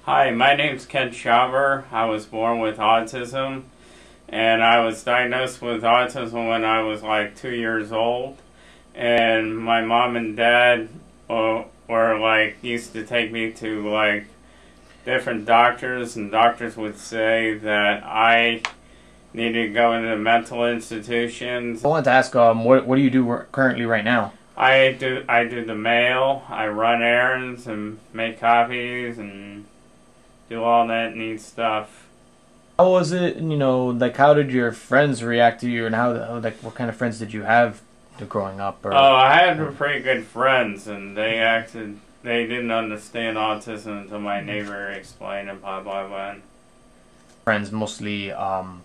Hi, my name's Ken Schaber. I was born with autism, and I was diagnosed with autism when I was like 2 years old. And my mom and dad were like used to take me to like different doctors, and doctors would say that I needed to go into mental institutions. I wanted to ask, what do you do currently right now? I do the mail. I run errands and make copies and do all that neat stuff. How was it, like how did your friends react to you, and what kind of friends did you have growing up? Oh, I had pretty good friends, and they didn't understand autism until my neighbor explained and blah blah blah. Friends mostly,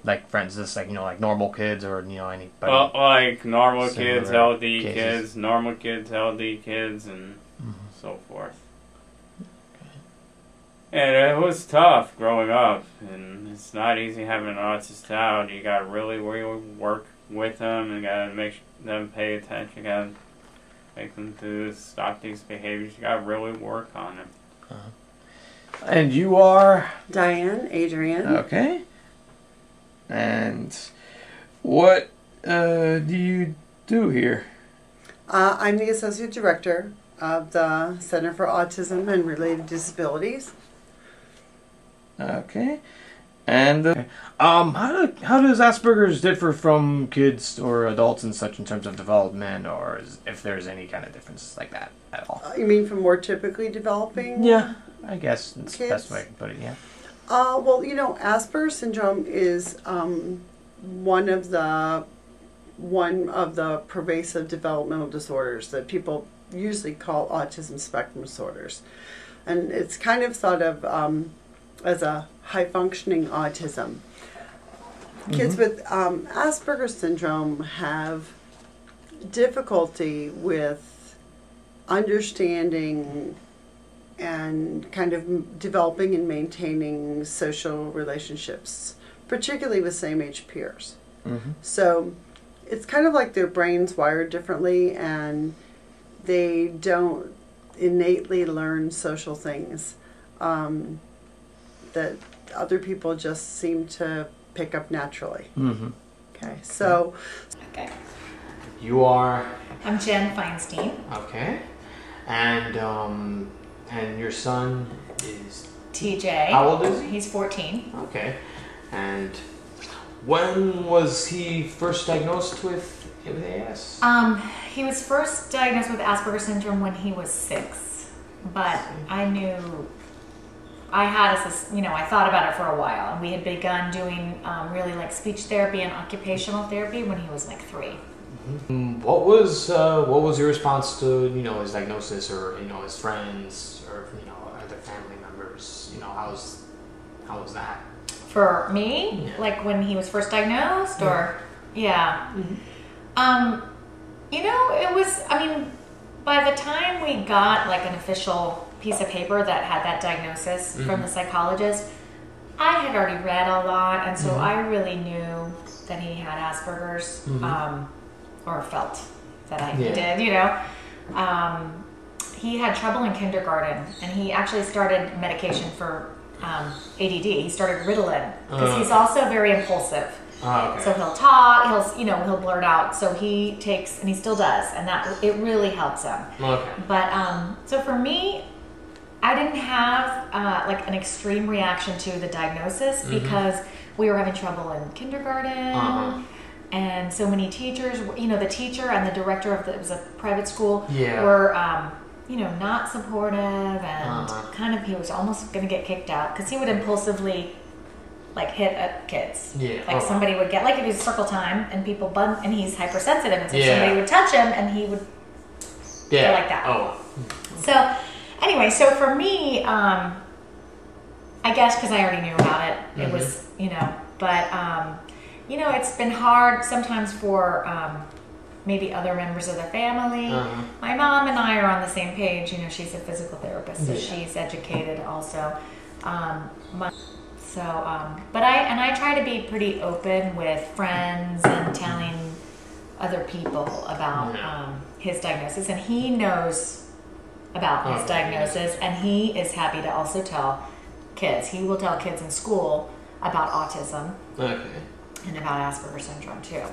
like friends just like normal kids, or anybody? Well, like normal kids, LD kids, normal kids, LD kids, and so forth. And it was tough growing up, and it's not easy having an autistic child. You got to really work with them, and got to make them pay attention. You got to make them stop these behaviors. You got to really work on them. And you are? Diane, Adrian. Okay. And what do you do here? I'm the Associate Director of the Center for Autism and Related Disabilities. Okay. And how does Asperger's differ from kids or adults and such in terms of development, or if there's any kind of differences like that at all? You mean from more typically developing? Yeah, I guess that's the kids? best way I can put it, yeah. Well, Asperger's syndrome is one of the pervasive developmental disorders that people usually call autism spectrum disorders. And it's kind of thought of as a high-functioning autism. Kids with Asperger's syndrome have difficulty with understanding and kind of developing and maintaining social relationships, particularly with same-age peers. So it's kind of like their brain's wired differently, and they don't innately learn social things that other people just seem to pick up naturally. Okay, so... Okay. You are? I'm Jen Feinstein. Okay. And your son is? TJ. How old is he? He's 14. Okay. And when was he first diagnosed with AS? He was first diagnosed with Asperger's syndrome when he was 6, but I knew I had I thought about it for a while, and we had begun doing really like speech therapy and occupational therapy when he was like 3. What was your response to his diagnosis, or his friends, or other family members? How was that for me? Yeah. Like when he was first diagnosed, or yeah. It was. I mean, by the time we got like an official piece of paper that had that diagnosis from the psychologist, I had already read a lot, and so I really knew that he had Asperger's, or felt that I did, He had trouble in kindergarten, and he actually started medication for ADD. He started Ritalin, because he's also very impulsive. Okay. So he'll talk, he'll blurt out. So he takes, and he still does, and it really helps him. Okay. But so for me, I didn't have like an extreme reaction to the diagnosis, because we were having trouble in kindergarten, and so many teachers, the teacher and the director of it was a private school, were not supportive, and kind of he was almost going to get kicked out because he would impulsively like hit at kids. Like somebody would get, like it was circle time and people bump, and he's hypersensitive, and so somebody would touch him and he would go like that. So anyway, so for me, I guess because I already knew about it, it was, but, it's been hard sometimes for maybe other members of the family. My mom and I are on the same page. She's a physical therapist, so she's educated also. But I try to be pretty open with friends and telling other people about his diagnosis, and he knows about his diagnosis, and he is happy to also tell kids. He will tell kids in school about autism Okay. and about Asperger's syndrome too.